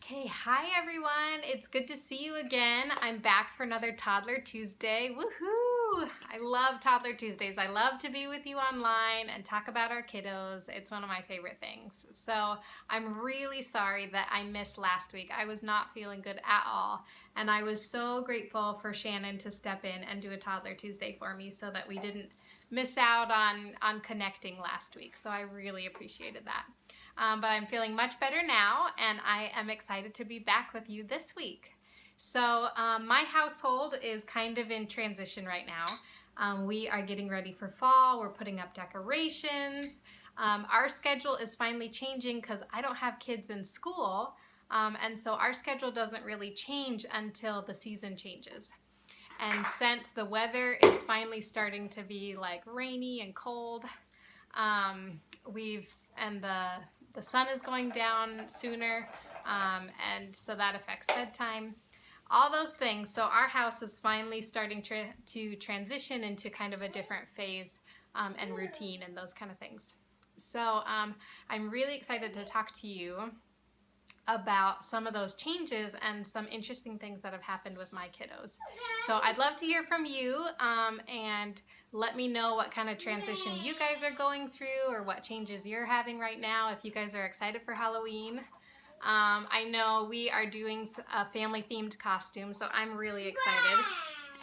Okay, hi everyone. It's good to see you again. I'm back for another Toddler Tuesday. Woohoo! I love Toddler Tuesdays. I love to be with you online and talk about our kiddos. It's one of my favorite things. So I'm really sorry that I missed last week. I was not feeling good at all. And I was so grateful for Shannon to step in and do a Toddler Tuesday for me so that we didn't miss out on connecting last week. So I really appreciated that. But I'm feeling much better now, and I am excited to be back with you this week. So my household is kind of in transition right now. We are getting ready for fall. We're putting up decorations. Our schedule is finally changing because I don't have kids in school, and so our schedule doesn't really change until the season changes. And since the weather is finally starting to be like rainy and cold, the sun is going down sooner, and so that affects bedtime. All those things. So our house is finally starting to transition into kind of a different phase and routine and those kind of things. So I'm really excited to talk to you about some of those changes and some interesting things that have happened with my kiddos. So I'd love to hear from you and let me know what kind of transition you guys are going through or what changes you're having right now, if you guys are excited for Halloween. I know we are doing a family themed costume, so I'm really excited.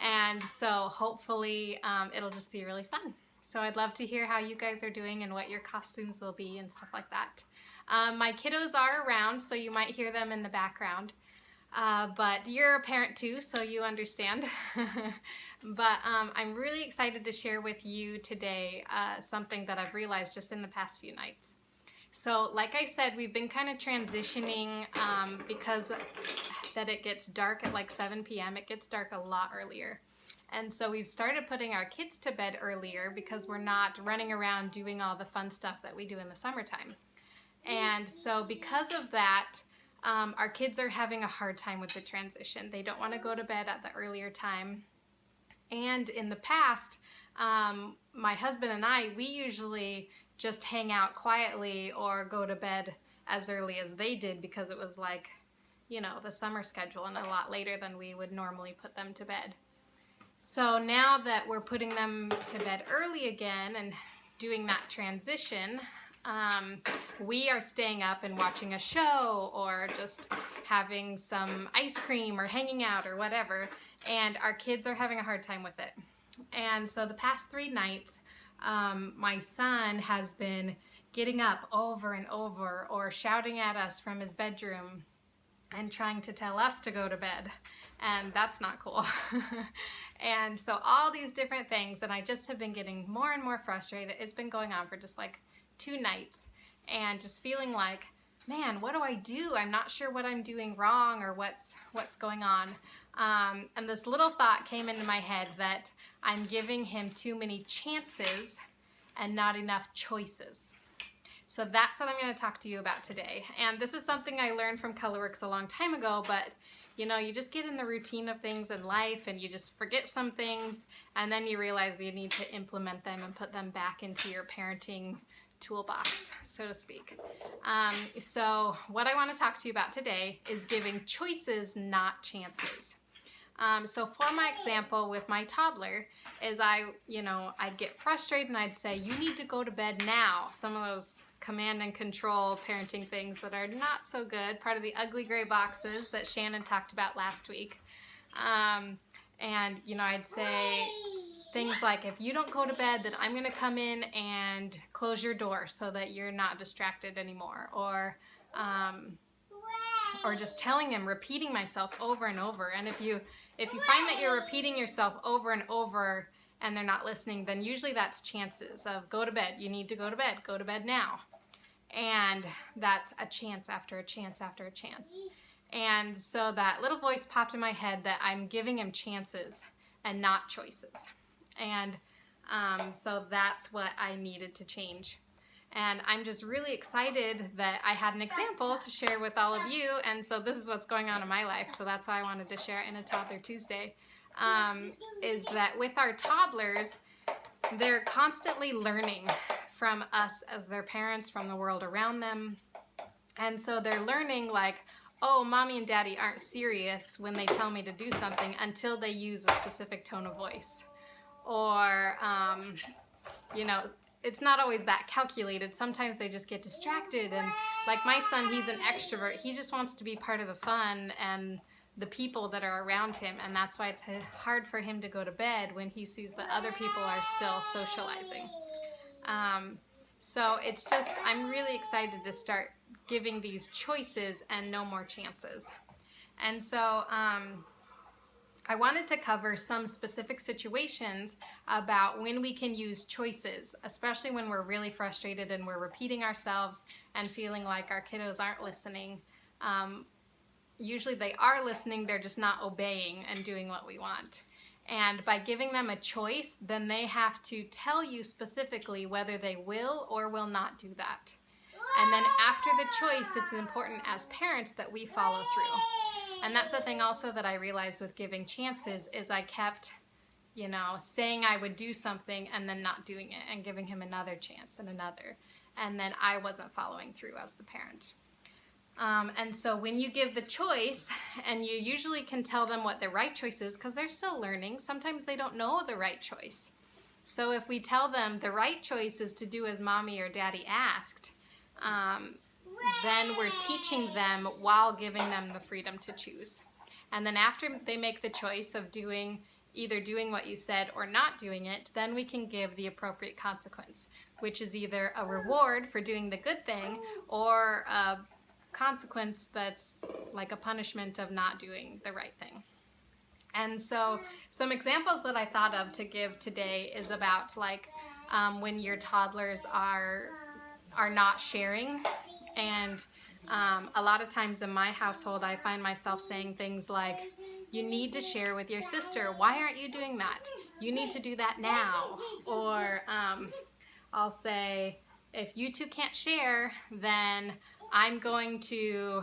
And so hopefully it'll just be really fun. So I'd love to hear how you guys are doing and what your costumes will be and stuff like that. My kiddos are around, so you might hear them in the background. But you're a parent too, so you understand. But I'm really excited to share with you today something that I've realized just in the past few nights. So like I said, we've been kind of transitioning because that it gets dark at like 7 p.m. It gets dark a lot earlier. And so we've started putting our kids to bed earlier because we're not running around doing all the fun stuff that we do in the summertime. And so because of that, our kids are having a hard time with the transition. They don't want to go to bed at the earlier time. And in the past, my husband and I, we usually just hang out quietly or go to bed as early as they did because it was like, you know, the summer schedule and a lot later than we would normally put them to bed. So now that we're putting them to bed early again and doing that transition, we are staying up and watching a show or just having some ice cream or hanging out or whatever, and our kids are having a hard time with it. And so the past 3 nights, my son has been getting up over and over or shouting at us from his bedroom and trying to tell us to go to bed, and that's not cool. And so all these different things, and I just have been getting more and more frustrated. It's been going on for just like 2 nights and just feeling like, man, what do I do? I'm not sure what I'm doing wrong or what's going on. And this little thought came into my head that I'm giving him too many chances and not enough choices. So that's what I'm going to talk to you about today. And this is something I learned from Colorworks a long time ago, but you know, you just get in the routine of things in life and you just forget some things, and then you realize you need to implement them and put them back into your parenting toolbox, so to speak. So what I want to talk to you about today is giving choices, not chances. So for my example with my toddler is I'd get frustrated and I'd say, you need to go to bed now. Some of those command and control parenting things that are not so good, part of the ugly gray boxes that Shannon talked about last week. And you know, I'd say things like, if you don't go to bed, then I'm going to come in and close your door so that you're not distracted anymore. Or just telling him, repeating myself over and over. And if you find that you're repeating yourself over and over and they're not listening, then usually that's chances of go to bed. You need to go to bed now. And that's a chance after a chance after a chance. And so that little voice popped in my head that I'm giving him chances and not choices. And so that's what I needed to change. And I'm just really excited that I had an example to share with all of you. And so this is what's going on in my life. So that's why I wanted to share it in a Toddler Tuesday, is that with our toddlers, they're constantly learning from us as their parents, from the world around them. And so they're learning like, oh, mommy and daddy aren't serious when they tell me to do something until they use a specific tone of voice. Or, you know, it's not always that calculated. Sometimes they just get distracted, and like my son, he's an extrovert. He just wants to be part of the fun and the people that are around him, and that's why it's hard for him to go to bed when he sees that other people are still socializing. So it's just, I'm really excited to start giving these choices and no more chances. And so I wanted to cover some specific situations about when we can use choices, especially when we're really frustrated and we're repeating ourselves and feeling like our kiddos aren't listening. Usually they are listening, they're just not obeying and doing what we want. And by giving them a choice, then they have to tell you specifically whether they will or will not do that. And then after the choice, it's important as parents that we follow through. And that's the thing also that I realized with giving chances is I kept, you know, saying I would do something and then not doing it and giving him another chance and another. And then I wasn't following through as the parent. And so when you give the choice, and you usually can tell them what the right choice is because they're still learning, sometimes they don't know the right choice. So if we tell them the right choice is to do as mommy or daddy asked, then we're teaching them while giving them the freedom to choose. And then after they make the choice of either doing what you said or not doing it, then we can give the appropriate consequence, which is either a reward for doing the good thing or a consequence that's like a punishment of not doing the right thing. And so some examples that I thought of to give today is about like when your toddlers are not sharing. And a lot of times in my household I find myself saying things like, you need to share with your sister. Why aren't you doing that? You need to do that now. Or I'll say, if you two can't share, then I'm going to,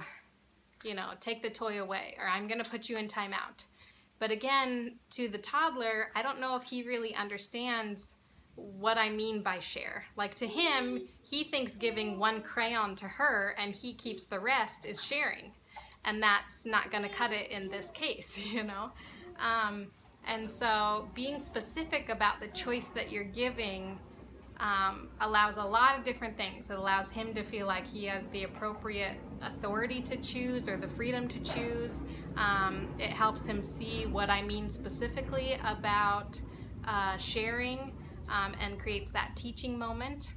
you know, take the toy away, or I'm going to put you in timeout. But again, to the toddler, I don't know if he really understands what I mean by share. Like to him, he thinks giving one crayon to her and he keeps the rest is sharing. And that's not going to cut it in this case, you know? And so being specific about the choice that you're giving allows a lot of different things. It allows him to feel like he has the appropriate authority to choose or the freedom to choose. It helps him see what I mean specifically about sharing and creates that teaching moment.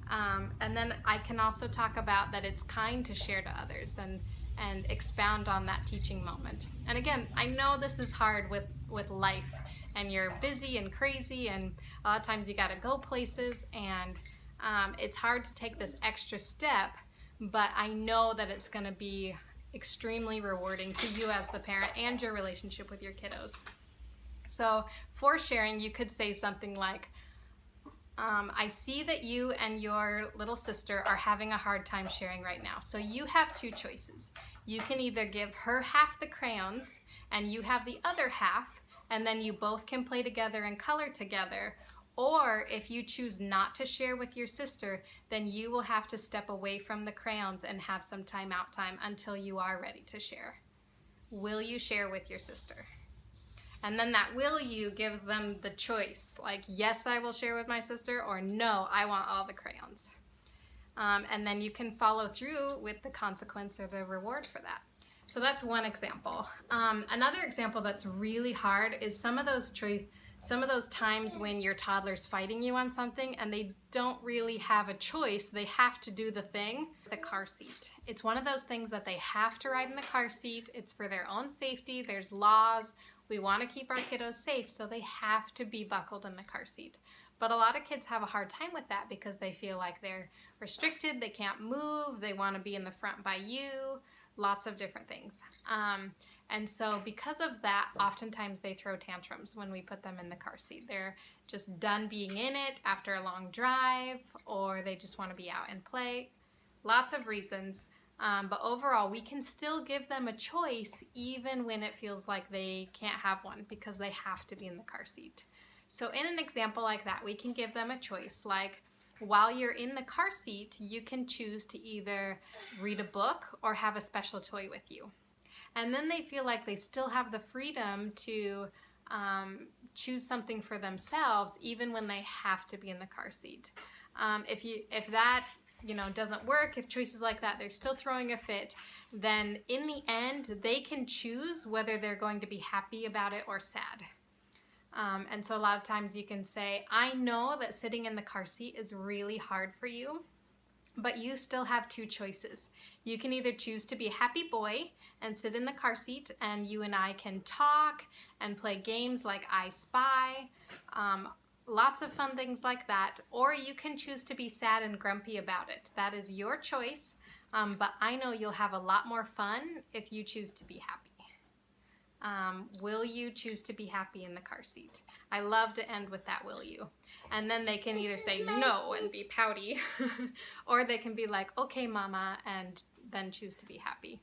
And then I can also talk about that it's kind to share to others and expound on that teaching moment. And again, I know this is hard with life, and you're busy and crazy, and a lot of times you gotta go places, and it's hard to take this extra step, but I know that it's gonna be extremely rewarding to you as the parent and your relationship with your kiddos. So for sharing, you could say something like, I see that you and your little sister are having a hard time sharing right now. So you have two choices. You can either give her half the crayons and you have the other half, and then you both can play together and color together. Or if you choose not to share with your sister, then you will have to step away from the crayons and have some timeout time until you are ready to share. Will you share with your sister? And then that will you gives them the choice, like, yes, I will share with my sister, or no, I want all the crayons. And then you can follow through with the consequence or the reward for that. So that's one example. Another example that's really hard is some of those times when your toddler's fighting you on something and they don't really have a choice. They have to do the thing. The car seat. It's one of those things that they have to ride in the car seat. It's for their own safety. There's laws. We want to keep our kiddos safe, so they have to be buckled in the car seat. But a lot of kids have a hard time with that because they feel like they're restricted, they can't move, they want to be in the front by you, lots of different things. And so because of that, oftentimes they throw tantrums when we put them in the car seat. They're just done being in it after a long drive, or they just want to be out and play. Lots of reasons. But overall, we can still give them a choice even when it feels like they can't have one because they have to be in the car seat. So in an example like that, we can give them a choice like, while you're in the car seat, you can choose to either read a book or have a special toy with you. And then they feel like they still have the freedom to choose something for themselves, even when they have to be in the car seat. If that doesn't work, if choices like that, they're still throwing a fit, then in the end, they can choose whether they're going to be happy about it or sad. And so a lot of times you can say, I know that sitting in the car seat is really hard for you, but you still have two choices. You can either choose to be a happy boy and sit in the car seat, and you and I can talk and play games like I Spy, lots of fun things like that, or you can choose to be sad and grumpy about it. That is your choice, but I know you'll have a lot more fun if you choose to be happy. Will you choose to be happy in the car seat? I love to end with that, will you? And then they can either say no and be pouty, or they can be like, okay, mama, and then choose to be happy.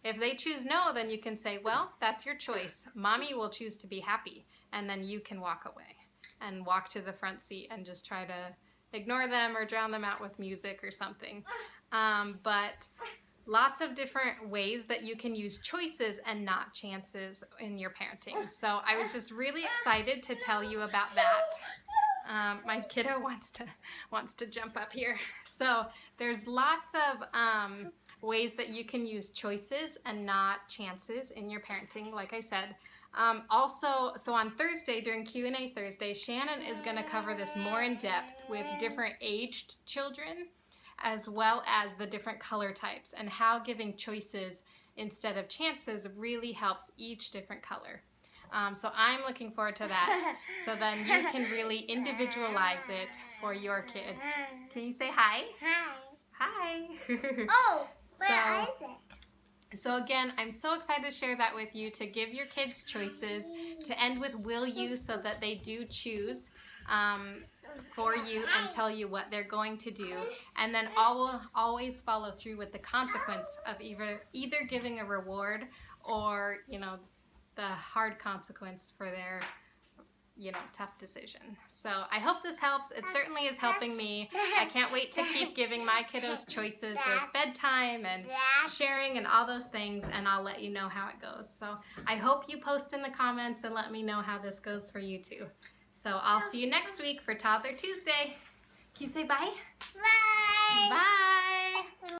If they choose no, then you can say, well, that's your choice. Mommy will choose to be happy, and then you can walk away and walk to the front seat and just try to ignore them or drown them out with music or something. But lots of different ways that you can use choices and not chances in your parenting. So I was just really excited to tell you about that. My kiddo wants to jump up here. So there's lots of ways that you can use choices and not chances in your parenting, like I said. Also, so on Thursday, during Q&A Thursday, Shannon is going to cover this more in depth with different aged children, as well as the different color types, and how giving choices instead of chances really helps each different color. So I'm looking forward to that, so then you can really individualize it for your kid. Can you say hi? Hi. Hi. Oh, where is it? So again, I'm so excited to share that with you, to give your kids choices, to end with will you, so that they do choose for you and tell you what they're going to do, and then always follow through with the consequence of either giving a reward or the hard consequence for their tough decision. So I hope this helps. It certainly is helping me. I can't wait to keep giving my kiddos choices with bedtime and sharing and all those things, and I'll let you know how it goes. So I hope you post in the comments and let me know how this goes for you too. So I'll see you next week for Toddler Tuesday. Can you say bye? Bye. Bye.